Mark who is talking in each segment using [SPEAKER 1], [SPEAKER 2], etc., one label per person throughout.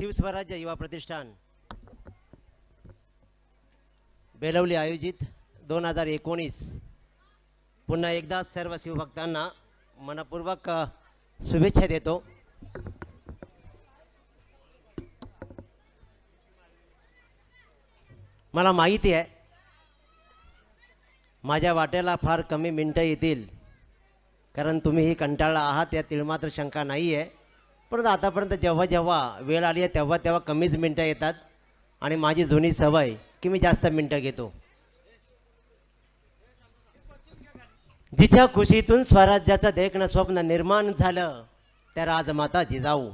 [SPEAKER 1] शिवस्वराज्य युवा प्रतिष्ठान बेलवली आयोजित 2019 पुन्हा एकदा सर्व शिवभक्तांना मनपूर्वक शुभेच्छा देतो। मला माहिती आहे माझ्या वाट्याला फार कमी मिनिटं येतील, कारण तुम्हीही कंटाळला आहात या तिळमात्र शंका नाही आहे। परंतु आतापर्यंत जेव्हा जेव्हा वेळ आली आहे तेव्हा तेव्हा कमीच मिनिटं येतात आणि माझी जुनी सवय की मी जास्त मिनिटं घेतो। जिच्या खुशीतून स्वराज्याचं देखणं स्वप्न निर्माण झालं त्या राजमाता जिजाऊ,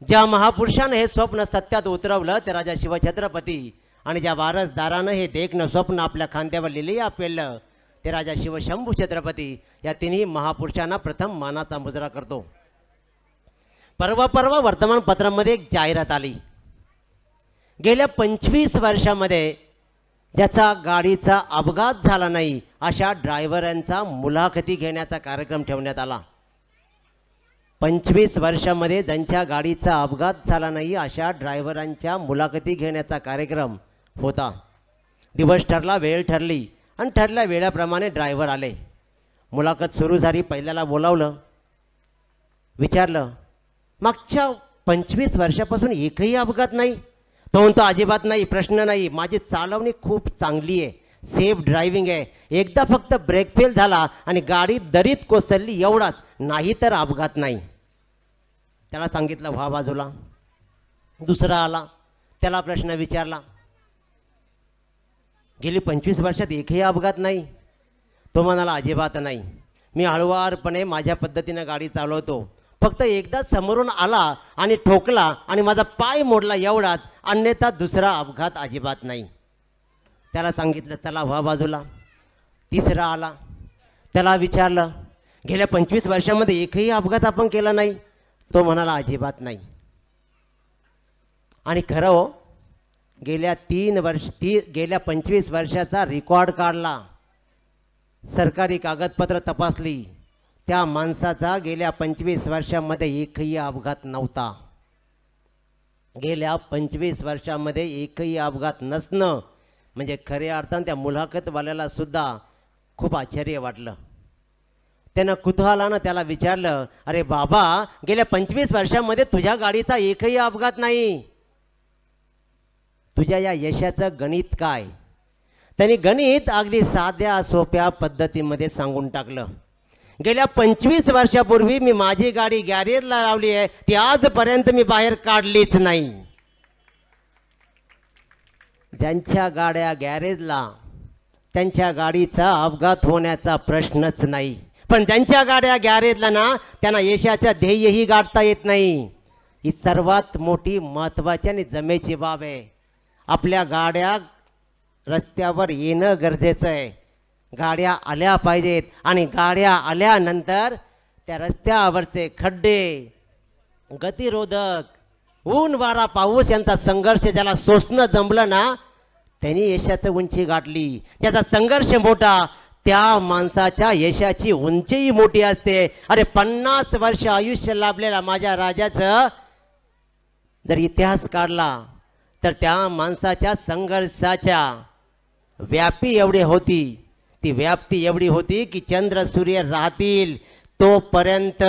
[SPEAKER 1] ज्या महापुरुषानं हे स्वप्न सत्यात उतरवलं ते राजा शिवछत्रपती, आणि ज्या वारसदारानं हे देखणं स्वप्न आपल्या खांद्यावर लिहिलं पेललं ते राजा शिवशंभू छत्रपती, या तिन्ही महापुरुषांना प्रथम मानाचा मुजरा करतो। परवा वर्तमानपत्रामध्ये एक जाहिरात आली। गेल्या 25 वर्षामध्ये ज्याचा गाडीचा अपघात झाला नाही अशा ड्रायव्हरांचा मुलाखती घेण्याचा कार्यक्रम ठेवण्यात आला। 25 वर्षामध्ये ज्यांच्या गाडीचा अपघात झाला नाही अशा ड्रायव्हरांच्या मुलाखती घेण्याचा कार्यक्रम होता। दिवस ठरला, वेळ ठरली आणि ठरल्या वेळाप्रमाणे ड्रायव्हर आले। मुलाखत सुरू झाली। पहिल्याला बोलावलं, विचारलं मागच्या 25 वर्षापासून एकही अपघात नाही? तो म्हणतो अजिबात नाही, प्रश्न नाही, माझी चालवणी खूप चांगली आहे, सेफ ड्रायव्हिंग आहे, एकदा फक्त ब्रेक फेल झाला आणि गाडी दरीत कोसळली एवढाच, नाही तर अपघात नाही। त्याला सांगितलं व्हा बाजूला। दुसरा आला, त्याला प्रश्न विचारला, गेली 25 वर्षात एकही अपघात नाही? तो म्हणाला अजिबात नाही, मी हळुवारपणे माझ्या पद्धतीने गाडी चालवतो, फक्त एकदा समोरून आला आणि ठोकला आणि माझा पाय मोडला एवढाच, अन्यथा दुसरा अपघात अजिबात नाही। त्याला सांगितलं चला व्हा बाजूला। तिसरा आला, त्याला विचारलं गेल्या 25 वर्षामध्ये एकही अपघात आपण केला नाही? तो म्हणाला अजिबात नाही। आणि खरं हो, गेल्या 25 वर्षाचा रेकॉर्ड काढला, सरकारी कागदपत्र तपासली, त्या माणसाचा गेल्या 25 वर्षामध्ये एकही अपघात नव्हता। गेल्या 25 वर्षामध्ये एकही अपघात नसणं म्हणजे खऱ्या अर्थाने त्या मुलाखतवाल्याला सुद्धा खूप आश्चर्य वाटलं। त्यानं कुतूहलानं त्याला विचारलं, अरे बाबा गेल्या 25 वर्षामध्ये तुझ्या गाडीचा एकही अपघात नाही, तुझ्या या यशाचं गणित काय? त्यांनी गणित अगदी साध्या सोप्या पद्धतीमध्ये सांगून टाकलं। गेल्या 25 वर्षापूर्वी मी माझी गाडी गॅरेजला लावली आहे, ती आजपर्यंत मी बाहेर काढलीच नाही। ज्यांच्या गाड्या गॅरेजला त्यांच्या गाडीचा अपघात होण्याचा प्रश्नच नाही, पण ज्यांच्या गाड्या गॅरेजला ना त्यांना यशाचं ध्येयही गाठता येत नाही। ही सर्वात मोठी महत्त्वाची आणि जमेची बाब आहे। आपल्या गाड्या रस्त्यावर येणं गरजेचं आहे, गाड्या आल्या पाहिजेत आणि गाड्या आल्यानंतर त्या रस्त्यावरचे खड्डे, गतिरोधक, ऊन वारा पाऊस यांचा संघर्ष ज्याला सोसणं जमलं ना त्यांनी यशाची उंची गाठली। त्याचा संघर्ष मोठा, त्या माणसाच्या यशाची उंचीही मोठी असते। अरे 50 वर्ष आयुष्य लाभलेला माझ्या राजाचं जर इतिहास काढला तर त्या माणसाच्या संघर्षाच्या व्याप्ती एवढी होती, ती व्याप्ती एवढी होती की चंद्र सूर्य राहतील तोपर्यंत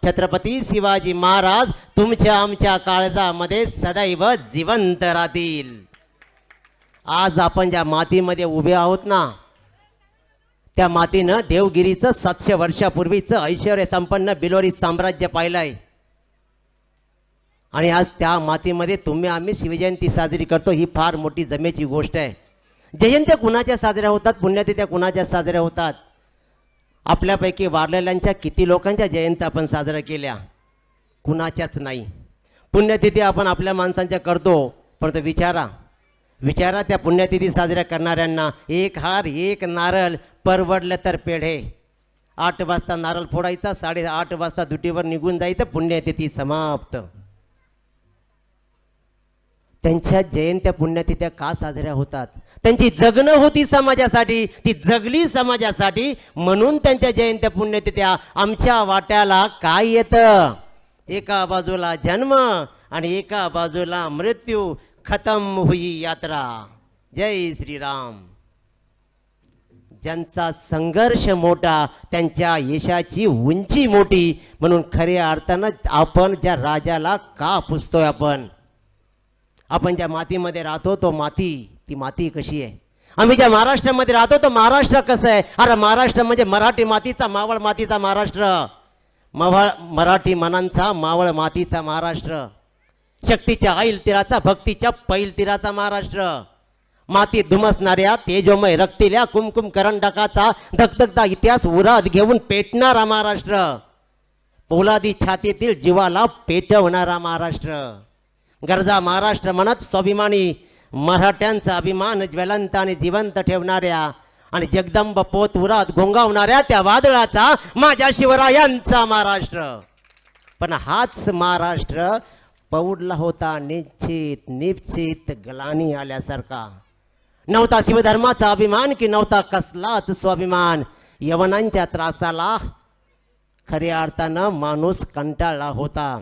[SPEAKER 1] छत्रपती शिवाजी महाराज तुमच्या आमच्या काळजामध्ये सदैव जिवंत राहतील। आज आपण ज्या मातीमध्ये उभे आहोत ना, त्या मातीनं देवगिरीचं 700 वर्षापूर्वीचं ऐश्वर्य संपन्न बिलोरी साम्राज्य पाहिलंय आणि आज त्या मातीमध्ये तुम्ही आम्ही शिवजयंती साजरी करतो, ही फार मोठी जमेची गोष्ट आहे। जयंत्या कुणाच्या साजऱ्या होतात, पुण्यतिथ्या कुणाच्या साजऱ्या होतात? आपल्यापैकी वारलेल्यांच्या किती लोकांच्या जयंत्या आपण साजऱ्या केल्या? कुणाच्याच नाही। पुण्यतिथी आपण आपल्या माणसांच्या करतो, पण विचारा त्या पुण्यतिथी साजऱ्या करणाऱ्यांना, एक हार एक नारळ, परवडलं तर पेढे। 8 वाजता नारळ फोडायचा, 8:30 वाजता दुटीवर निघून जायचं, पुण्यतिथी समाप्त। त्यांच्या जयंत्या पुण्यतिथ्या का साजऱ्या होतात? त्यांची जगणं होती समाजासाठी, ती जगली समाजासाठी, म्हणून त्यांच्या जयंत्या पुण्यतिथ्या। आमच्या वाट्याला काय येतं एका बाजूला जन्म आणि एका बाजूला मृत्यू, खतम हुई यात्रा. जय श्रीराम. ज्यांचा संघर्ष मोठा त्यांच्या यशाची उंची मोठी, म्हणून खऱ्या अर्थानं आपण ज्या राजाला का पुजतोय, आपण ज्या मातीमध्ये राहतो तो ती माती कशी आहे, आम्ही ज्या महाराष्ट्रामध्ये राहतो तो महाराष्ट्र कसं आहे. अरे महाराष्ट्र म्हणजे मराठी मातीचा, मावळ मातीचा महाराष्ट्र, मराठी मनांचा मावळ मातीचा महाराष्ट्र, शक्तीच्या ऐल तीराचा, भक्तीच्या पैल तीराचा महाराष्ट्र, माती धुमसणाऱ्या तेजोमय रक्तिल्या कुमकुम करंडकाचा धगधगता इतिहास उरात घेऊन पेटणारा महाराष्ट्र, पोलादी छातीतील जीवाला पेटवणारा महाराष्ट्र. गरजा महाराष्ट्र म्हणत स्वाभिमानी मराठ्यांचा अभिमान ज्वलंत आणि जिवंत ठेवणाऱ्या आणि जगदंब पोत उरात घोंगावणाऱ्या त्या वादळाचा माझ्या शिवरायांचा महाराष्ट्र. पण हाच महाराष्ट्र पौडला होता निश्चित ग्लानी आल्यासारखा. नव्हता शिवधर्माचा अभिमान की नव्हता कसलाच स्वाभिमान. यवनांच्या त्रासाला खऱ्या अर्थानं माणूस कंटाळला होता.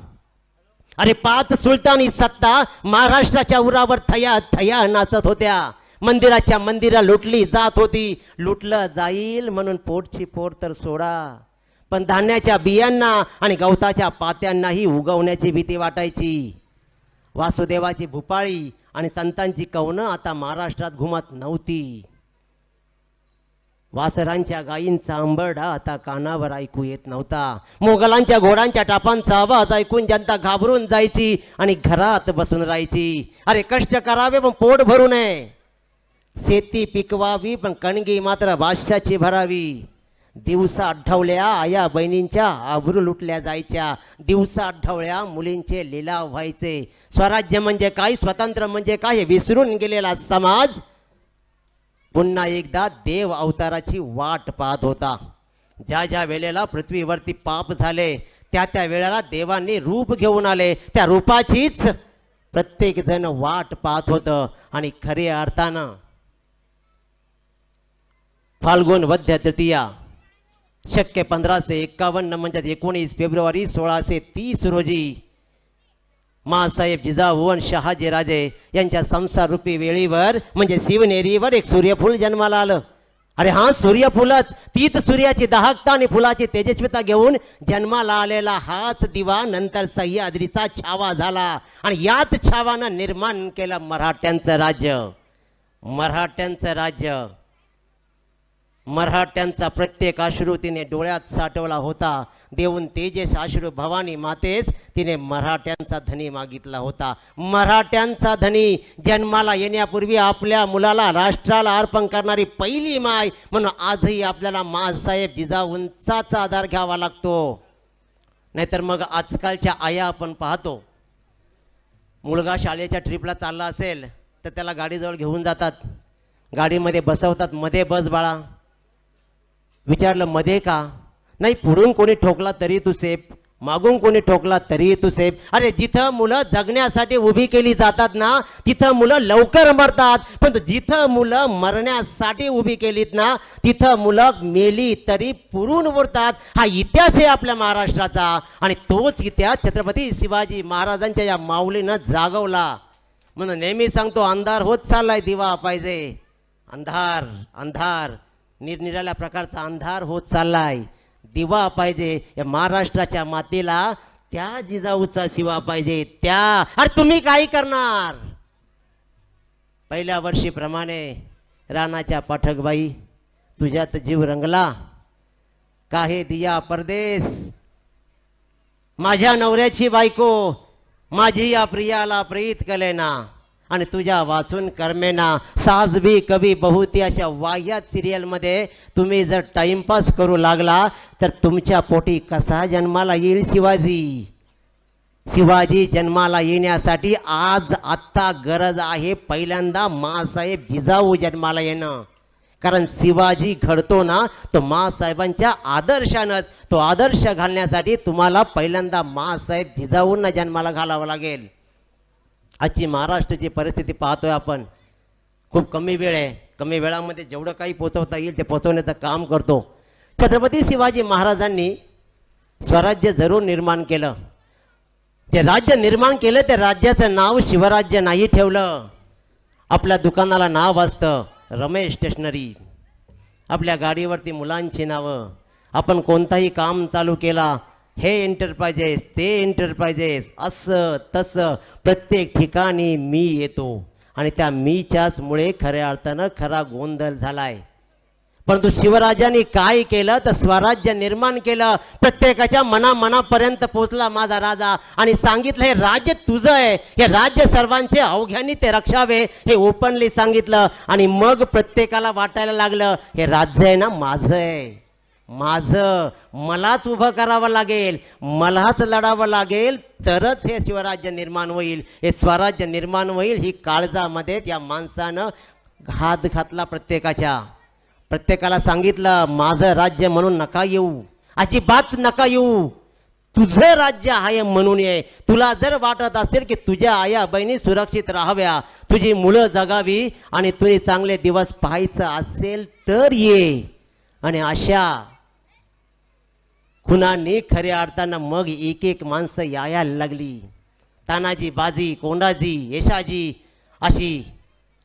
[SPEAKER 1] अरे 5 सुलतानी सत्ता महाराष्ट्राच्या उरावर थया नाचत होत्या. मंदिरा लुटली जात होती. लुटलं जाईल म्हणून पोटची पोर तर सोडा, पण धान्याच्या बियांना आणि गवताच्या पात्यांनाही उगवण्याची भीती वाटायची. वासुदेवाची भूपाळी आणि संतांची कवनं आता महाराष्ट्रात घुमत नव्हती. वासरांच्या गायींचा अंबरडा आता कानावर ऐकू येत नव्हता. मोगलांच्या घोडांच्या टापांचा आवाज ऐकून जनता घाबरून जायची आणि घरात बसून राहायची. अरे कष्ट करावे पण पोट भरू नये, शेती पिकवावी पण कणगी मात्र बादशाची भरावी. दिवसा आढवल्या आया बहिणींच्या आबरू लुटल्या जायच्या. दिवसा आढवल्या मुलींचे लिलाव व्हायचे. स्वराज्य म्हणजे काय, स्वतंत्र म्हणजे काय हे विसरून गेलेला समाज पुन्हा एकदा देव अवताराची वाट पाहत होता. ज्या वेळेला पृथ्वीवरती पाप झाले त्या वेळेला देवांनी रूप घेऊन आले. त्या रूपाचीच प्रत्येक जण वाट पाहत होतं. आणि खऱ्या अर्थानं फाल्गुन वद्य तृतीया शक्य 1551 म्हणजे 19 फेब्रुवारी 1630 रोजी मासाहेब जिजाऊ आणि शहाजीराजे यांच्या संसार रूपी वेळीवर म्हणजे शिवनेरीवर एक सूर्यफूल जन्माला आलं. अरे हा सूर्यफूलच, तीच सूर्याची दाहकता आणि फुलाची तेजस्विता घेऊन जन्माला आलेला हाच दिवा नंतर सह्याद्रीचा छावा झाला. आणि याच छावानं निर्माण केलं मराठ्यांचं राज्य. मराठ्यांचा प्रत्येक अश्रू तिने डोळ्यात साठवला होता. देऊन तेजेस अश्रू भवानी मातेस तिने मराठ्यांचा धनी मागितला होता. मराठ्यांचा धनी जन्माला येण्यापूर्वी आपल्या मुलाला राष्ट्राला अर्पण करणारी पहिली माय म्हणून आजही आपल्याला मासाहेब जिजाऊंचाच आधार घ्यावा लागतो. नाहीतर मग आजकालच्या आया आपण पाहतो, मुलगा शाळेच्या ट्रिपला चालला असेल तर त्याला गाडीजवळ घेऊन जातात, गाडीमध्ये बसवतात, मध्ये बस बाळा. विचारलं मध्ये का? नाही, पुढून कोणी ठोकला तरी तू सेफ, मागून कोणी ठोकला तरी तू सेफ. अरे जिथं मुलं जगण्यासाठी उभी केली जातात ना तिथं मुलं लवकर मरतात, पण जिथं मुलं मरण्यासाठी उभी केलीत ना तिथं मुलं मेली तरी पुरून उरतात. हा इतिहास आहे आपल्या महाराष्ट्राचा. आणि तोच इतिहास छत्रपती शिवाजी महाराजांच्या या माऊलीनं जागवला. म्हणून नेहमी सांगतो, अंधार होत चाललाय, दिवा पाहिजे. अंधार अंधार निरनिराळ्या प्रकारचा अंधार होत चाललाय, दिवा पाहिजे. या महाराष्ट्राच्या मातीला त्या जिजाऊचा शिवा पाहिजे. त्या अरे तुम्ही काय करणार? पहिल्या वर्षीप्रमाणे रानाच्या पाठकबाई तुझ्यात जीव रंगला, काहे दिया परदेश. माझ्या नवऱ्याची बायको माझी या प्रियाला प्रीत कलेना आणि तुझ्या वाचून कर्मेना. साज भी कभी बहुती अशा वाह्यात सिरियलमध्ये तुम्ही जर टाइमपास करू लागला तर तुमच्या पोटी कसा जन्माला येईल शिवाजी? शिवाजी जन्माला येण्यासाठी आज आत्ता गरज आहे पहिल्यांदा मासाहेब जिजाऊ जन्माला येणं. कारण शिवाजी घडतो ना तो मासाहेबांच्या आदर्शानंच. तो आदर्श घालण्यासाठी तुम्हाला पहिल्यांदा मासाहेब जिजाऊंना जन्माला घालावं लागेल. आजची महाराष्ट्राची परिस्थिती पाहतोय आपण, खूप कमी वेळ आहे. कमी वेळामध्ये जेवढं काही पोचवता येईल ते पोचवण्याचं काम करतो. छत्रपती शिवाजी महाराजांनी स्वराज्य जरूर निर्माण केलं, ते राज्य निर्माण केलं, ते राज्याचं नाव शिवराज्य नाही ठेवलं. आपल्या दुकानाला नाव असतं रमेश स्टेशनरी, आपल्या गाडीवरती मुलांची नावं. आपण कोणताही काम चालू केला, हे एंटरप्राइजेस, ते एंटरप्राइजेस, असं तसं प्रत्येक ठिकाणी मी येतो आणि त्या मीच्याच मुळे खऱ्या अर्थानं खरा गोंधळ झालाय. परंतु शिवराजांनी काय केलं तर स्वराज्य निर्माण केलं. प्रत्येकाच्या मनापर्यंत पोचला माझा राजा आणि सांगितलं हे राज्य तुझं आहे, हे राज्य सर्वांचे अवघ्यानी ते रक्षावे, हे ओपनली सांगितलं. आणि मग प्रत्येकाला वाटायला लागलं हे राज्य आहे ना माझं आहे, माझं, मलाच उभं करावं लागेल, मलाच लढावं लागेल, तरच हे शिवराज्य निर्माण होईल, हे स्वराज्य निर्माण होईल. ही काळजामध्ये त्या माणसानं हात घातला. प्रत्येकाला सांगितलं माझं राज्य म्हणून नका येऊ, अजिबात नका येऊ, तुझं राज्य आहे म्हणून ये. तुला जर वाटत असेल की तुझ्या आया बहिणी सुरक्षित राहाव्या, तुझी मुलं जगावी आणि तुझे चांगले दिवस पाहायचं असेल तर ये. आणि अशा खुनांनी खऱ्या अर्थानं मग एक एक माणसं यायला लागली. तानाजी, बाजी, कोंडाजी, येशाजी अशी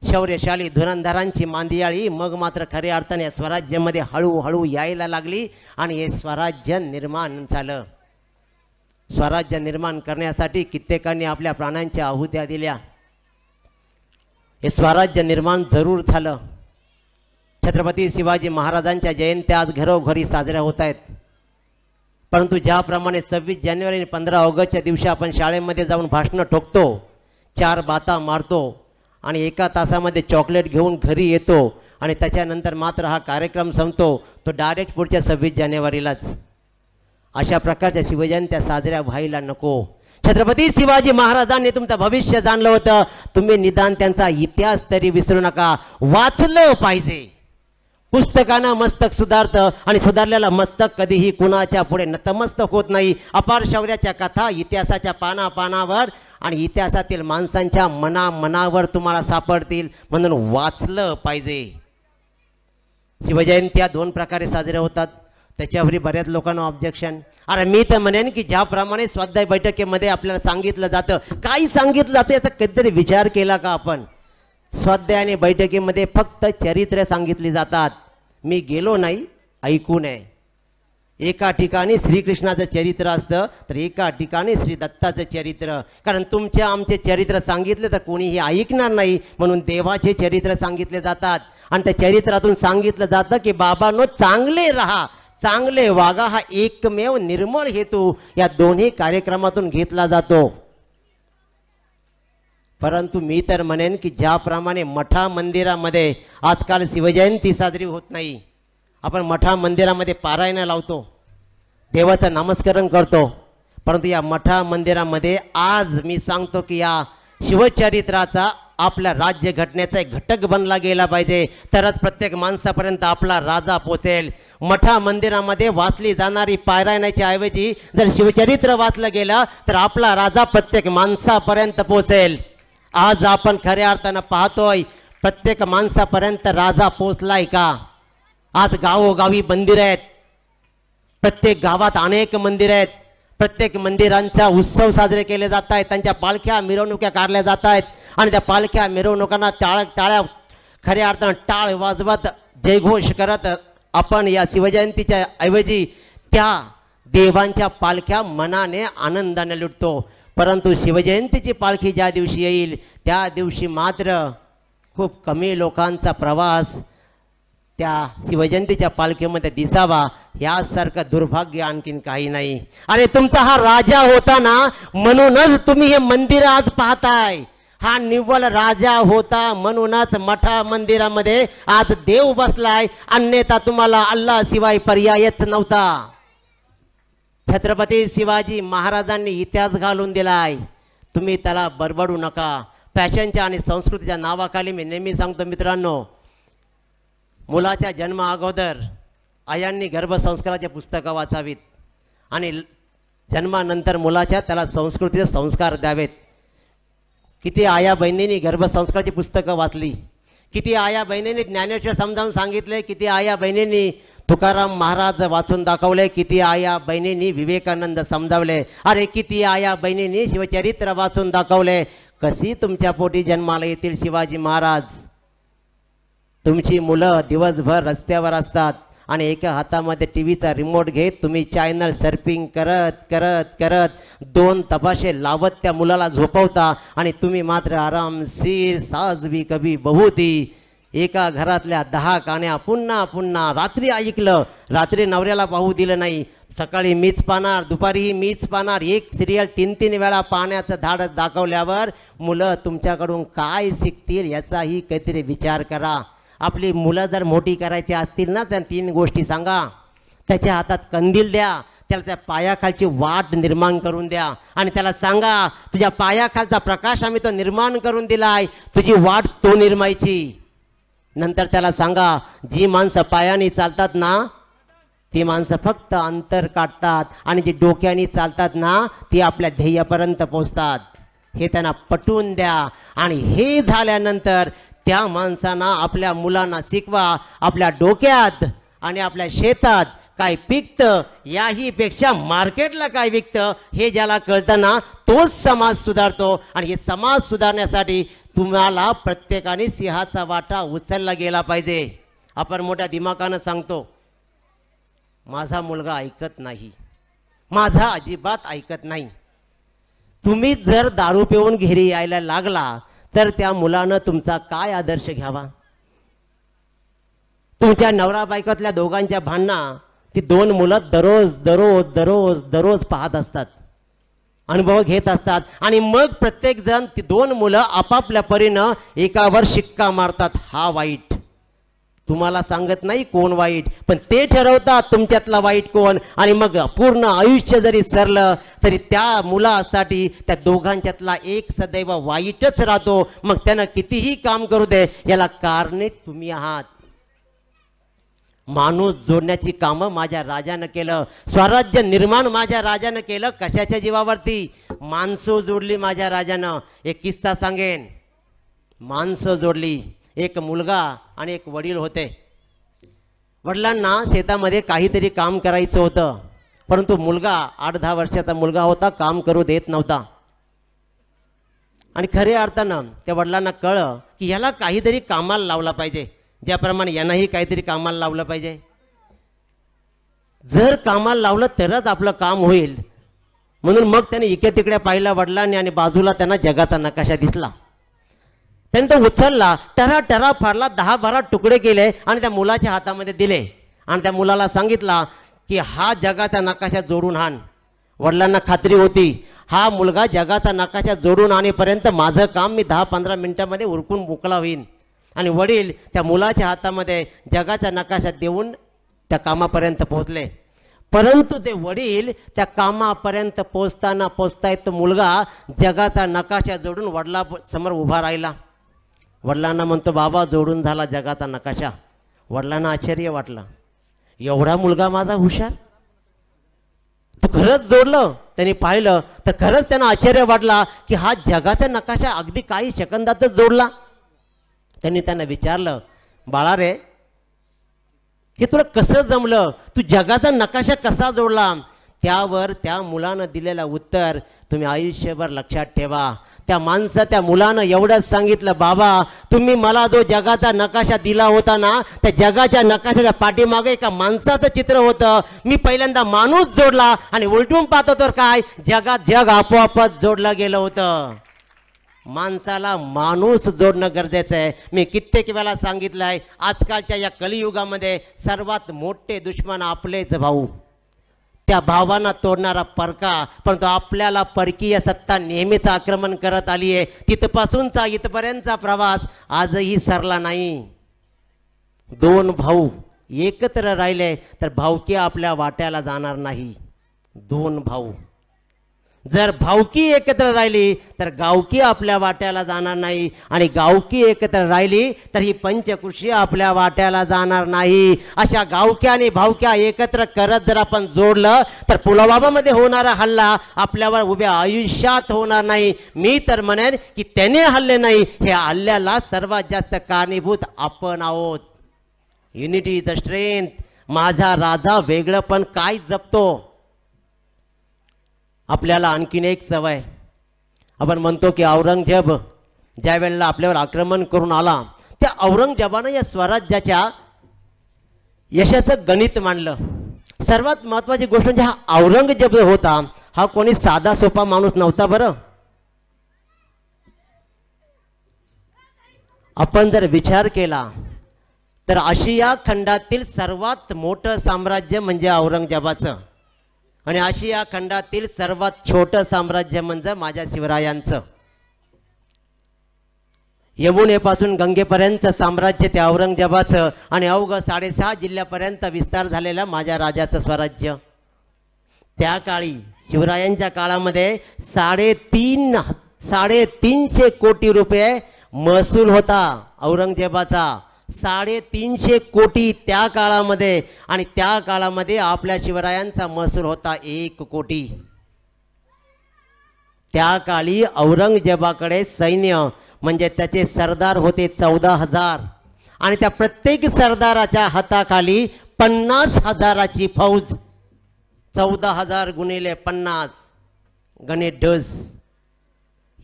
[SPEAKER 1] शौर्यशाली धुरंधरांची मांदियाळी मग मात्र खऱ्या अर्थाने स्वराज्यामध्ये हळूहळू यायला लागली आणि हे स्वराज्य निर्माण झालं. स्वराज्य निर्माण करण्यासाठी कित्येकांनी आपल्या प्राणांच्या आहुत्या दिल्या. हे स्वराज्य निर्माण जरूर झालं. छत्रपती शिवाजी महाराजांच्या जयंत्या आज घरोघरी साजऱ्या होत आहेत. परंतु ज्याप्रमाणे 26 जानेवारी आणि 15 ऑगस्टच्या दिवशी आपण शाळेमध्ये जाऊन भाषणं ठोकतो, 4 बाता मारतो आणि 1 तासामध्ये चॉकलेट घेऊन घरी येतो आणि त्याच्यानंतर मात्र हा कार्यक्रम संपतो, तो डायरेक्ट पुढच्या 26 जानेवारीलाच. अशा प्रकारच्या शिवजयंत्या साजऱ्या व्हायला नको. छत्रपती शिवाजी महाराजांनी तुमचं भविष्य जाणलं होतं, तुम्ही निदान त्यांचा इतिहास तरी विसरू नका, वाचलं पाहिजे. पुस्तकानं मस्तक सुधारतं आणि सुधारलेलं मस्तक कधीही कुणाच्या पुढे नतमस्तक होत नाही. अपार शौर्याच्या कथा इतिहासाच्या पानापानावर आणि इतिहासातील माणसांच्या मनावर तुम्हाला सापडतील, म्हणून वाचलं पाहिजे. शिवजयंत्या 2 प्रकारे साजऱ्या होतात. त्याच्यावरही बऱ्याच लोकांना ऑब्जेक्शन. अरे मी तर म्हणेन की ज्याप्रमाणे स्वाध्याय बैठकीमध्ये आपल्याला सांगितलं जातं, काही सांगितलं जातं याचा कधीतरी विचार केला का आपण? स्वाध्याय आणि बैठकीमध्ये फक्त चरित्र सांगितली जातात. मी गेलो नाही, ऐकून आहे. एका ठिकाणी श्रीकृष्णाचं चरित्र असतं तर एका ठिकाणी श्री दत्ताचं चरित्र. कारण तुमच्या आमचे चरित्र सांगितले तर कोणीही ऐकणार नाही, म्हणून देवाचे चरित्र सांगितले जातात. आणि त्या चरित्रातून सांगितलं जातं की बाबांनो चांगले राहा, चांगले वागा, हा एकमेव निर्मळ हेतू या दोन्ही कार्यक्रमातून घेतला जातो. परंतु मी तर म्हणेन की ज्याप्रमाणे मठा मंदिरामध्ये आजकाल शिवजयंती साजरी होत नाही, आपण मठा मंदिरामध्ये पारायण लावतो, देवाचं नामस्मरण करतो, परंतु या मठा मंदिरामध्ये आज मी सांगतो की या शिवचरित्राचा आपल्या राज्य घटनेचा एक घटक बनला गेला पाहिजे, तरच प्रत्येक माणसापर्यंत आपला राजा पोचेल. मठा मंदिरामध्ये वाचली जाणारी पारायणाच्या ऐवजी जर शिवचरित्र वाचलं गेलं तर आपला राजा प्रत्येक माणसापर्यंत पोचेल. आज आपण खऱ्या अर्थानं पाहतोय प्रत्येक माणसापर्यंत राजा पोचलाय का? आज गावोगावी मंदिर आहेत, प्रत्येक गावात अनेक मंदिर आहेत, प्रत्येक मंदिरांचा उत्सव साजरे केले जात आहेत, त्यांच्या पालख्या मिरवणुक्या काढल्या जात आहेत आणि त्या पालख्या मिरवणुकांना टाळ्या खऱ्या अर्थानं टाळ वाजवत जयघोष करत आपण या शिवजयंतीच्या ऐवजी त्या देवांच्या पालख्या मनाने आनंदाने लुटतो. परंतु शिवजयंतीची पालखी ज्या दिवशी येईल त्या दिवशी मात्र खूप कमी लोकांचा प्रवास त्या शिवजयंतीच्या पालखीमध्ये दिसावा, यासारखं दुर्भाग्य आणखीन काही नाही. आणि तुमचा हा राजा होता ना, म्हणूनच तुम्ही हे मंदिर आज पाहताय. हा निव्वळ राजा होता म्हणूनच मठा मंदिरामध्ये आज देव बसलाय, अन्यथा तुम्हाला अल्लाह शिवाय पर्यायच नव्हता. छत्रपती शिवाजी महाराजांनी इतिहास घालून दिलाय, तुम्ही त्याला बरबडू नका. फॅशनच्या आणि संस्कृतीच्या नावाखाली मी नेहमी सांगतो मित्रांनो, मुलाच्या जन्मा अगोदर आयांनी गर्भसंस्काराचे पुस्तकं वाचावीत आणि जन्मानंतर मुलाच्या त्याला संस्कृतीचे संस्कार द्यावेत. किती आया बहिणींनी गर्भसंस्काराची पुस्तकं वाचली, किती आया बहिणींनी ज्ञानेश्वर समजावून सांगितले, किती आया बहिणींनी तुकाराम महाराज वाचून दाखवले, किती आया बहिणींनी विवेकानंद समजावले. अरे किती आया बहिणींनी शिवचरित्र वाचून दाखवले. कशी तुमच्या पोटी जन्माला येतील शिवाजी महाराज. तुमची मुलं दिवसभर रस्त्यावर असतात आणि एका हातामध्ये टीव्हीचा रिमोट घेत तुम्ही चॅनल सर्फिंग करत करत करत 2 तमाशे लावत त्या मुलाला झोपवता आणि तुम्ही मात्र आरामशीर साज भी कभी बहू थी एका घरातल्या 10 गाण्या पुन्हा पुन्हा. रात्री ऐकलं, रात्री नवऱ्याला पाहू दिलं नाही. सकाळी मीच पाहणार, दुपारीही मीच पाहणार. एक सिरियल 3-3 वेळा पाहण्याचं धाडस दाखवल्यावर मुलं तुमच्याकडून काय शिकतील याचाही काहीतरी विचार करा. आपली मुलं जर मोठी करायची असतील ना तर 3 गोष्टी सांगा. त्याच्या हातात कंदील द्या, त्याला त्या पायाखालची वाट निर्माण करून द्या आणि त्याला सांगा तुझ्या पायाखालचा प्रकाश आम्ही तो निर्माण करून दिलाय, तुझी वाट तो निर्मायची. नंतर त्याला सांगा जी माणसं पायाने चालतात ना ती माणसं फक्त अंतर काढतात आणि जी डोक्याने चालतात ना ती आपल्या ध्येयापर्यंत पोहोचतात. हे त्यांना पटवून द्या आणि हे झाल्यानंतर त्या माणसांना आपल्या मुलांना शिकवा आपल्या डोक्यात आणि आपल्या शेतात काय पिकतं याही पेक्षा मार्केटला काय विकतं हे ज्याला कळतं ना तोच समाज सुधारतो. आणि हे समाज सुधारण्यासाठी तुम्हाला प्रत्येकाने सिंहाचा वाटा उचलला गेला पाहिजे. आपण मोठ्या दिमागानं सांगतो माझा मुलगा ऐकत नाही, माझा अजिबात ऐकत नाही. तुम्ही जर दारू पिऊन घरी यायला लागला तर त्या मुलानं तुमचा काय आदर्श घ्यावा. तुमच्या नवरा बायकोतल्या दोघांच्या भांडणा ती 2 मुलं दररोज दररोज दररोज दररोज पाहत असतात, अनुभव घेत असतात आणि मग प्रत्येक जण ती 2 मुलं आपापल्या परीनं एकावर शिक्का मारतात. हा वाईट, तुम्हाला सांगत नाही कोण वाईट, पण ते ठरवतात तुमच्यातला वाईट कोण. आणि मग पूर्ण आयुष्य जरी सरलं तरी त्या मुलासाठी त्या दोघांच्यातला एक सदैव वाईटच राहतो. मग त्यानं कितीही काम करू दे याला कारणे तुम्ही आहात. माणूस जोडण्याची कामं माझ्या राजानं केलं, स्वराज्य निर्माण माझ्या राजानं केलं. कशाच्या जीवावरती? माणसं जोडली माझ्या राजानं. एक किस्सा सांगेन. माणसं जोडली. एक मुलगा आणि एक वडील होते. वडिलांना शेतामध्ये काहीतरी काम करायचं होतं, परंतु मुलगा 8-10 वर्षाचा मुलगा होता, काम करू देत नव्हता. आणि खऱ्या अर्थानं त्या वडिलांना कळलं की याला काहीतरी कामाला लावला पाहिजे, ज्याप्रमाणे यांनाही काहीतरी कामाला लावलं पाहिजे. जर कामाला लावलं तरच आपलं काम होईल. म्हणून मग त्याने इकडे तिकडे पाहिलं वडिलांनी आणि बाजूला त्यांना जगाचा नकाशा दिसला. त्याने तो उचलला, टरा टरा फाडला, 10-12 तुकडे केले आणि त्या मुलाच्या हातामध्ये दिले आणि त्या मुलाला सांगितला की हा जगाचा नकाशा जोडून आण. वडिलांना खात्री होती हा मुलगा जगाचा नकाशा जोडून आणेपर्यंत माझं काम मी 10-15 मिनिटांमध्ये उरकून मोकळा होईन. आणि वडील त्या मुलाच्या हातामध्ये जगाचा नकाशा देऊन त्या कामापर्यंत पोहोचले. परंतु ते वडील त्या कामापर्यंत पोहोचता तो मुलगा जगाचा नकाशा जोडून वडिलांसमोर उभा राहिला. वडिलांना म्हणतो बाबा जोडून झाला जगाचा नकाशा. वडिलांना आश्चर्य वाटलं, एवढा मुलगा माझा हुशार, तो खरंच जोडलं. त्यांनी पाहिलं तर खरंच त्यांना आश्चर्य वाटला की हा जगाचा नकाशा अगदी काही सेकंदातच जोडला. त्यांना विचारलं, बाळा रे हे तुला कसं जमलं, तू जगाचा नकाशा कसा जोडला? त्यावर त्या मुलानं दिलेलं उत्तर तुम्ही आयुष्यभर लक्षात ठेवा. त्या मुलानं एवढंच सांगितलं, बाबा तुम्ही मला जो जगाचा नकाशा दिला होता ना त्या जगाच्या नकाशाच्या पाठीमागे एका माणसाचं चित्र होतं. मी पहिल्यांदा माणूस जोडला आणि उलटून पाहतो तर काय जगात जग आपोआपच जोडलं गेलं होतं. माणसाला माणूस जोडणं गरजेचं आहे. मी कित्येक वेळा सांगितलं आहे आजकालच्या या कलियुगामध्ये सर्वात मोठे दुश्मन आपलेच भाऊ. त्या भावांना तोडणारा परका, परंतु आपल्याला परकीय सत्ता नेहमीच आक्रमण करत आली आहे. तिथपासूनचा इथपर्यंतचा प्रवास आजही सरला नाही. 2 भाऊ एकत्र राहिले तर भावकी आपल्या वाट्याला जाणार नाही. 2 भाऊ जर भावकी एकत्र राहिली तर गावकी आपल्या वाट्याला जाणार नाही आणि गावकी एकत्र राहिली तर ही पंचकृषी आपल्या वाट्याला जाणार नाही. अशा गावक्या आणि भावक्या एकत्र करत जर आपण जोडलं तर पुलवामामध्ये होणारा हल्ला आपल्यावर उभ्या आयुष्यात होणार नाही. मी तर म्हणेन की त्याने हल्ले नाही, हे हल्ल्याला सर्वात जास्त कारणीभूत आपण आहोत. Unity is the strength. माझा राजा वेगळं पण काय जपतो. आपल्याला आणखीन एक सवय, आपण म्हणतो की औरंगजेब ज्या वेळेला आपल्यावर आक्रमण करून आला, त्या औरंगजेबानं या स्वराज्याच्या यशाचं गणित मांडलं. सर्वात महत्त्वाची गोष्ट म्हणजे हा औरंगजेब होता, हा कोणी साधा सोपा माणूस नव्हता. बरं, आपण जर विचार केला तर आशिया खंडातील सर्वात मोठं साम्राज्य म्हणजे औरंगजेबाचं, आणि आशिया खंडातील सर्वात छोटं साम्राज्य म्हणजे माझ्या शिवरायांचं. यमुनेपासून गंगेपर्यंत साम्राज्य ते औरंगजेबाचं, आणि अवघं 6.5 जिल्ह्यापर्यंत विस्तार झालेलं माझ्या राजाचं स्वराज्य. त्या काळी शिवरायांच्या काळामध्ये 350 कोटी रुपये महसूल होता औरंगजेबाचा. 350 कोटी त्या काळामध्ये, आणि त्या काळामध्ये आपल्या शिवरायांचा महसूल होता 1 कोटी. त्या काळी औरंगजेबाकडे सैन्य म्हणजे त्याचे सरदार होते 14,000, आणि त्या प्रत्येक सरदाराच्या हाताखाली 50,000ची फौज. 14,000 गुणिले 50 गणे डझ,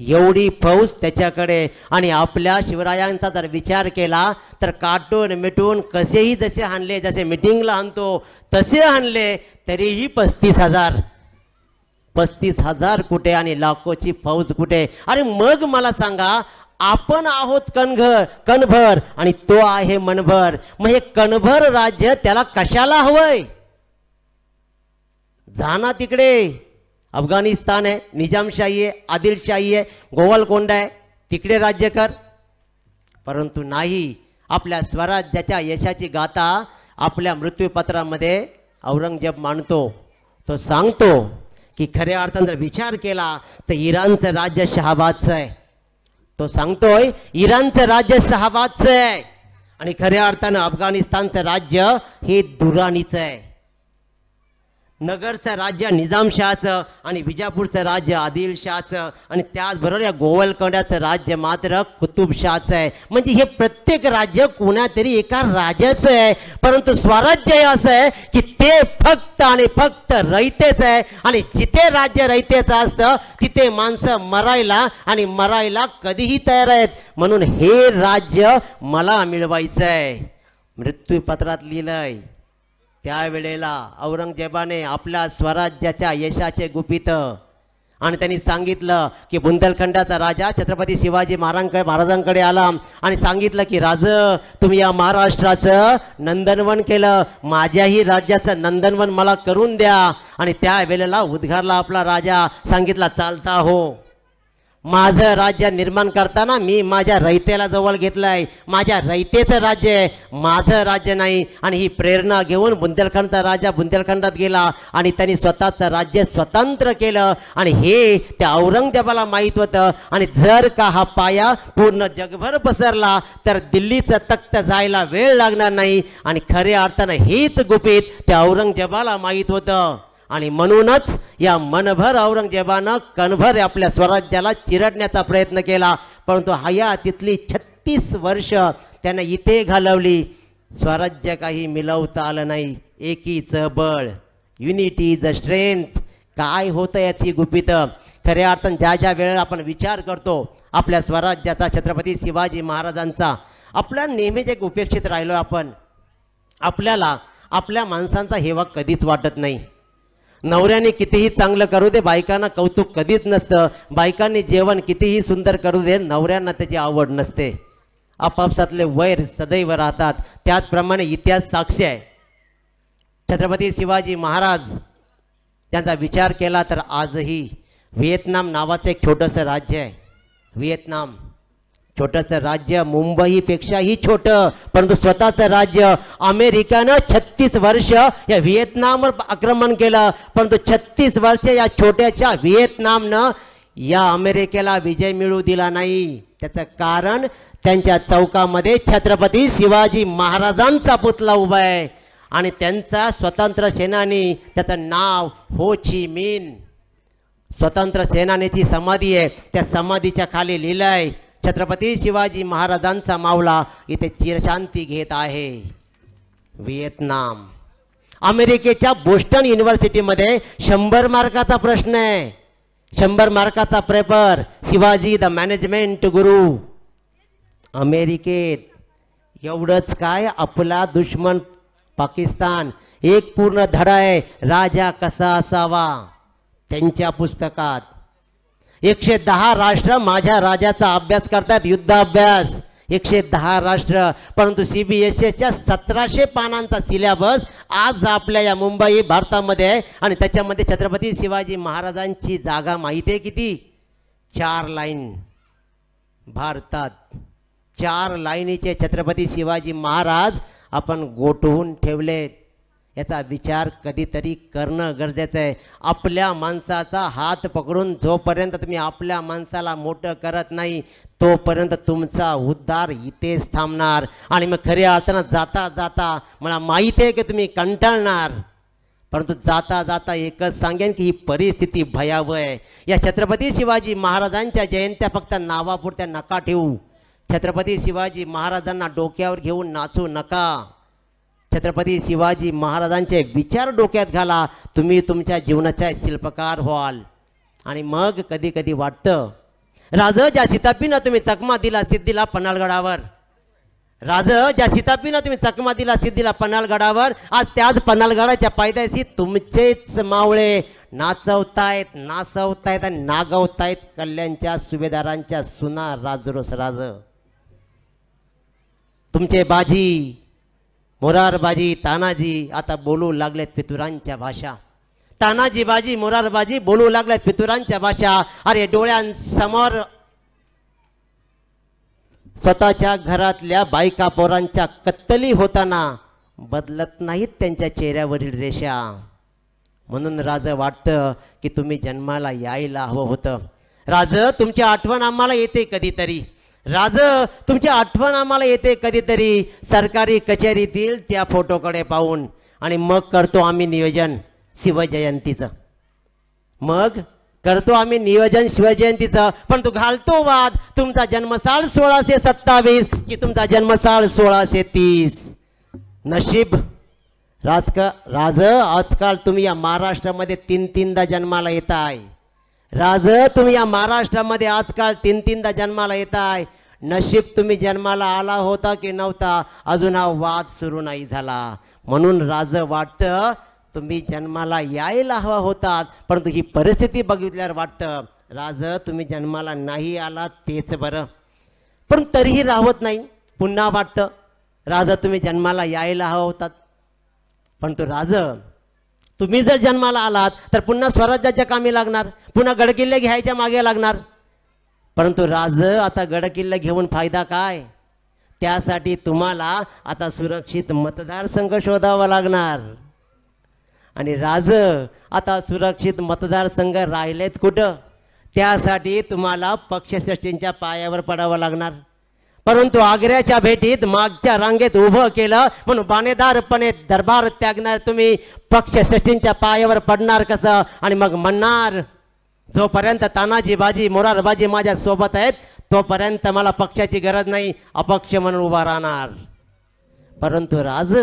[SPEAKER 1] एवढी फौज त्याच्याकडे. आणि आपल्या शिवरायांचा जर विचार केला तर काटून मिटून कसेही जसे हाणले, जसे मिटिंगला आणतो तसे हाणले, तरीही 35,000 कुठे आणि लाखोची फौज कुठे. आणि मग मला सांगा, आपण आहोत कणभर आणि तो आहे मनभर. मग हे कणभर राज्य त्याला कशाला हवंय? जाना तिकडे, अफगाणिस्तान आहे, निजामशाही आहे, आदिलशाही आहे, गोवलकोंडा आहे, तिकडे राज्य कर. परंतु नाही, आपल्या स्वराज्याच्या यशाची गाथा आपल्या मृत्यूपत्रामध्ये औरंगजेब मांडतो. तो सांगतो की खऱ्या अर्थाने जर विचार केला तर इराणचं राज्य शहाबाजचं आहे. तो सांगतोय इराणचं राज्य शहाबाजचं आहे, आणि खऱ्या अर्थानं अफगाणिस्तानचं राज्य हे दुराणीचं आहे. नगरचं राज्य निजामशाहचं, आणि विजापूरचं राज्य आदिलशाहचं, आणि त्याचबरोबर या गोवलकोंड्याचं राज्य मात्र कुतुबशाहचं आहे. म्हणजे हे प्रत्येक राज्य कोणातरी एका राजाचं आहे. परंतु स्वराज्य हे असं आहे की ते फक्त आणि फक्त रयतेच आहे, आणि जिथे राज्य रयतेचं असतं तिथे माणसं मरायला कधीही तयार आहेत. म्हणून हे राज्य मला मिळवायचं आहे. मृत्यूपत्रात लिहिलंय. त्यावेळेला औरंगजेबाने आपल्या स्वराज्याच्या यशाचे गुपित, आणि त्यांनी सांगितलं की बुंदेलखंडाचा राजा छत्रपती शिवाजी महाराजांकडे आला आणि सांगितलं की राज, तुम्ही या महाराष्ट्राचं नंदनवन केलं, माझ्याही राज्याचं नंदनवन मला करून द्या. आणि त्यावेळेला उद्गारला आपला राजा, सांगितला चालता हो. माझं राज्य निर्माण करताना मी माझ्या रयतेला जवळ घेतलंय, माझ्या रयतेचं राज्य आहे, माझं राज्य नाही. आणि ही प्रेरणा घेऊन बुंदेलखंडचा राजा बुंदेलखंडात गेला आणि त्यांनी स्वतःचं राज्य स्वतंत्र केलं. आणि हे त्या औरंगजेबाला माहीत होतं. आणि जर का हा पाया पूर्ण जगभर पसरला तर दिल्लीचं तख्त जायला वेळ लागणार नाही. आणि खऱ्या अर्थानं हेच गुपित त्या औरंगजेबाला माहीत होतं. आणि म्हणूनच या मनभर औरंगजेबानं कणभर आपल्या स्वराज्याला चिरडण्याचा प्रयत्न केला. परंतु हयातीतली 36 वर्ष त्यानं इथे घालवली. स्वराज्य काही मिळवता आलं नाही. एकीचं बळ, युनिटी इज द स्ट्रेंथ. काय होतं याची गुपित? खऱ्या अर्थानं ज्या वेळेला आपण विचार करतो आपल्या स्वराज्याचा, छत्रपती शिवाजी महाराजांचा, आपल्या नेहमीच एक उपेक्षित राहिलो आपण. आपल्याला आपल्या माणसांचा हेवा कधीच वाटत नाही. नवऱ्याने कितीही चांगलं करू दे, बायकांना कौतुक कधीच नसतं. बायकांनी जेवण कितीही सुंदर करू दे, नवऱ्यांना त्याची आवड नसते. आपापसातले वैर सदैव राहतात. त्याचप्रमाणे इतिहास साक्षी आहे. छत्रपती शिवाजी महाराज त्यांचा विचार केला तर आजही व्हिएतनाम नावाचं एक छोटंसं राज्य आहे. व्हिएतनाम छोटंसं राज्य, मुंबईपेक्षाही छोटं, परंतु स्वतःचं राज्य. अमेरिकेनं 36 वर्ष या व्हिएतनामवर आक्रमण केलं, परंतु 36 वर्ष या छोट्याच्या व्हिएतनामनं या अमेरिकेला विजय मिळू दिला नाही. त्याचं कारण त्यांच्या चौकामध्ये छत्रपती शिवाजी महाराजांचा पुतळा उभा आहे, आणि त्यांचा स्वतंत्र सेनानी, त्याचं नाव हो ची मिन. स्वतंत्र सेनानीची समाधी आहे. त्या समाधीच्या खाली लिहिलं आहे, छत्रपती शिवाजी महाराजांचा मावला इथे चिरशांती घेत आहे. व्हिएतनाम. अमेरिकेच्या बोस्टन युनिव्हर्सिटीमध्ये 100 मार्काचा प्रश्न आहे, 100 मार्काचा पेपर. शिवाजी द मॅनेजमेंट गुरु. अमेरिकेत. एवढंच काय, आपला दुश्मन पाकिस्तान. एक पूर्ण धडा आहे राजा कसा असावा त्यांच्या पुस्तकात. 110 राष्ट्र माझ्या राजाचा अभ्यास करतात, युद्ध अभ्यास. 110 राष्ट्र. परंतु CBSEच्या 1700 पानांचा सिलेबस आज आपल्या या मुंबई भारतामध्ये आहे. आणि त्याच्यामध्ये छत्रपती शिवाजी महाराजांची जागा माहिती आहे किती? 4 लाईन. भारतात 4 लाईनीचे छत्रपती शिवाजी महाराज आपण गोठवून ठेवलेत. याचा विचार कधीतरी करणं गरजेचं आहे. आपल्या माणसाचा हात पकडून जोपर्यंत तुम्ही आपल्या माणसाला मोठं करत नाही तोपर्यंत तुमचा उद्धार इथेच थांबणार. आणि मग खऱ्या अर्थानं जाता जाता मला माहिती आहे की तुम्ही कंटाळणार, परंतु जाता जाता एकच सांगेन की ही परिस्थिती भयावह आहे. या छत्रपती शिवाजी महाराजांच्या जयंत्या फक्त नावापुरत्या नका ठेवू. छत्रपती शिवाजी महाराजांना डोक्यावर घेऊन नाचू नका. छत्रपती शिवाजी महाराजांचे विचार डोक्यात घाला. तुम्ही तुमच्या जीवनाचा शिल्पकार व्हाल. आणि मग कधी कधी वाटतं, राज ज्या सीतापीनं तुम्ही चकमा दिला सिद्धीला पन्हाळगडावर, राज ज्या सीतापीनं तुम्ही चकमा दिला सिद्धीला पन्हाळगडावर, आज त्याच पन्हाळगडाच्या पायथ्याशी तुमचेच मावळे नाचवतायत, नाचवतायत आणि नागवतायत कल्याणच्या सुभेदारांच्या सुना राजरोस राज. तुमचे बाजी मोरारबाजी तानाजी आता बोलू लागलेत पितुरांच्या भाषा. तानाजी बाजी मोरारबाजी बोलू लागलेत पितुरांच्या भाषा. अरे डोळ्यांसमोर स्वतःच्या घरातल्या बायका पोरांच्या कत्तली होताना बदलत नाहीत त्यांच्या चेहऱ्यावरील रेषा. म्हणून राज वाटतं की तुम्ही जन्माला यायला हवं होतं. राज तुमची आठवण आम्हाला येते कधीतरी. राज तुमची आठवण आम्हाला येते कधीतरी सरकारी कचेरीतील त्या फोटोकडे पाहून. आणि मग करतो आम्ही नियोजन शिवजयंतीचं. मग करतो आम्ही नियोजन शिवजयंतीचं. पण तू घालतो वाद तुमचा जन्मसाल 1627 की तुमचा जन्मसाल 1630. नशीब राज आजकाल तुम्ही या महाराष्ट्रामध्ये 3-3दा जन्माला येताय. राज तुम्ही या महाराष्ट्रामध्ये आजकाल 3-3दा जन्माला येताय. नशीब तुम्ही जन्माला आला होता की नव्हता अजून हा वाद सुरू नाही झाला. म्हणून राज वाटतं तुम्ही जन्माला यायला हवा होतात, परंतु ही परिस्थिती बघितल्यावर वाटतं राज तुम्ही जन्माला नाही आला तेच बरं. पण तरीही राहत नाही. पुन्हा वाटतं राज तुम्ही जन्माला यायला हवा होतात, परंतु राज तुम्ही जर जन्माला आलात तर पुन्हा स्वराज्याच्या कामी लागणार, पुन्हा गडकिल्ले घ्यायच्या मागे लागणार. परंतु राज आता गडकिल्ले घेऊन फायदा काय? त्यासाठी तुम्हाला आता सुरक्षित मतदारसंघ शोधावा लागणार. आणि राज आता सुरक्षित मतदारसंघ राहिलेत कुठं? त्यासाठी तुम्हाला पक्षश्रेष्ठींच्या पायावर पडावं लागणार. परंतु आग्र्याच्या भेटीत मागच्या रांगेत उभं केलं म्हणून बाणेदारपणे दरबार त्यागणार तुम्ही पक्षश्रेष्ठींच्या पायावर पडणार कसं? आणि मग म्हणणार जोपर्यंत तानाजी बाजी मोरारबाजी माझ्या सोबत आहेत तोपर्यंत मला पक्षाची गरज नाही, अपक्ष म्हणून उभा राहणार. परंतु राज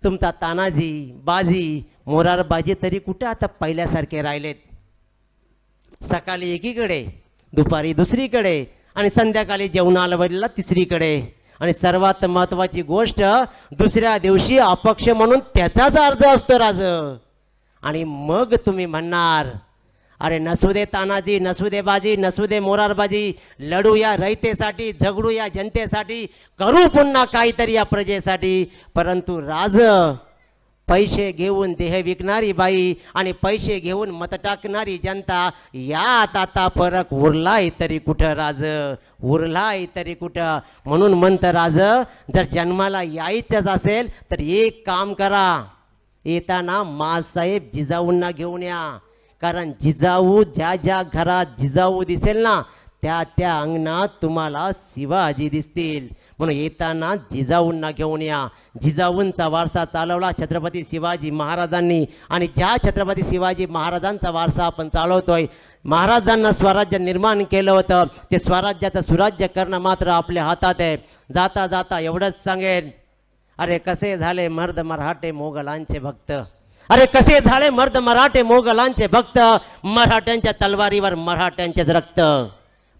[SPEAKER 1] तुमचा तानाजी बाजी मोरारबाजी तरी कुठे आता पहिल्यासारखे राहिलेत. सकाळी एकीकडे, दुपारी दुसरीकडे आणि संध्याकाळी जेवणाला वरीला तिसरीकडे. आणि सर्वात महत्त्वाची गोष्ट दुसऱ्या दिवशी अपक्ष म्हणून त्याचाच अर्ज असतो राज. आणि मग तुम्ही म्हणणार अरे नसू दे तानाजी, नसू दे बाजी, नसू दे मोरारबाजी, लढू या रयतेसाठी, झगडू या जनतेसाठी, करू पुन्हा काहीतरी या प्रजेसाठी. परंतु राज पैसे घेऊन देह विकणारी बाई आणि पैसे घेऊन मत टाकणारी जनता यात आता फरक उरलाय तरी कुठं राज? उरलाय तरी कुठं? म्हणून म्हणतं राज जर जन्माला यायचंच असेल तर एक काम करा, येताना माँसाहेब जिजाऊंना घेऊन या. कारण जिजाऊ ज्या ज्या घरात जिजाऊ दिसेल ना त्या त्या अंगणात तुम्हाला शिवाजी दिसतील. म्हणून येताना जिजाऊंना घेऊन या. जिजाऊंचा वारसा चालवला छत्रपती शिवाजी महाराजांनी आणि ज्या छत्रपती शिवाजी महाराजांचा वारसा आपण चालवतोय, महाराजांना स्वराज्य निर्माण केलं होतं, ते स्वराज्याचं सुराज्य करणं मात्र आपल्या हातात आहे. जाता जाता एवढंच सांगेन अरे कसे झाले मर्द मराठे मोगलांचे भक्त, अरे कसे झाले मर्द मराठे मोगलांचे भक्त, मराठ्यांच्या तलवारीवर मराठ्यांचेच रक्त.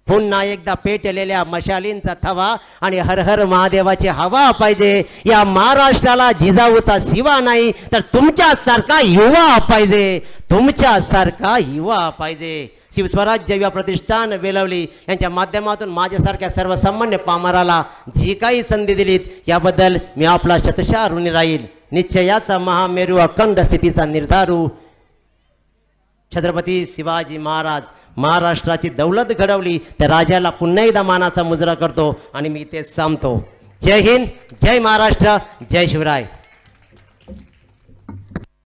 [SPEAKER 1] पुन्हा एकदा पेटलेल्या मशालींचा थवा आणि हर हर महादेवाची हवा पाहिजे. या महाराष्ट्राला जिजाऊचा शिवा नाही तर तुमच्यासारखा युवा पाहिजे, तुमच्यासारखा युवा पाहिजे. शिवस्वराज्य युवा प्रतिष्ठान वेलवली यांच्या माध्यमातून माझ्यासारख्या सर्वसामान्य पामराला जी काही संधी दिलीत याबद्दल मी आपला शतशः ऋणी राहील. निश्चयाचा महामेरू अखंड स्थितीचा निर्धारू छत्रपती शिवाजी महाराज महाराष्ट्राची दौलत घडवली त्या राजाला पुन्हा एकदा मानाचा मुजरा करतो आणि मी ते सांगतो. जय हिंद, जय महाराष्ट्र, जय शिवराय.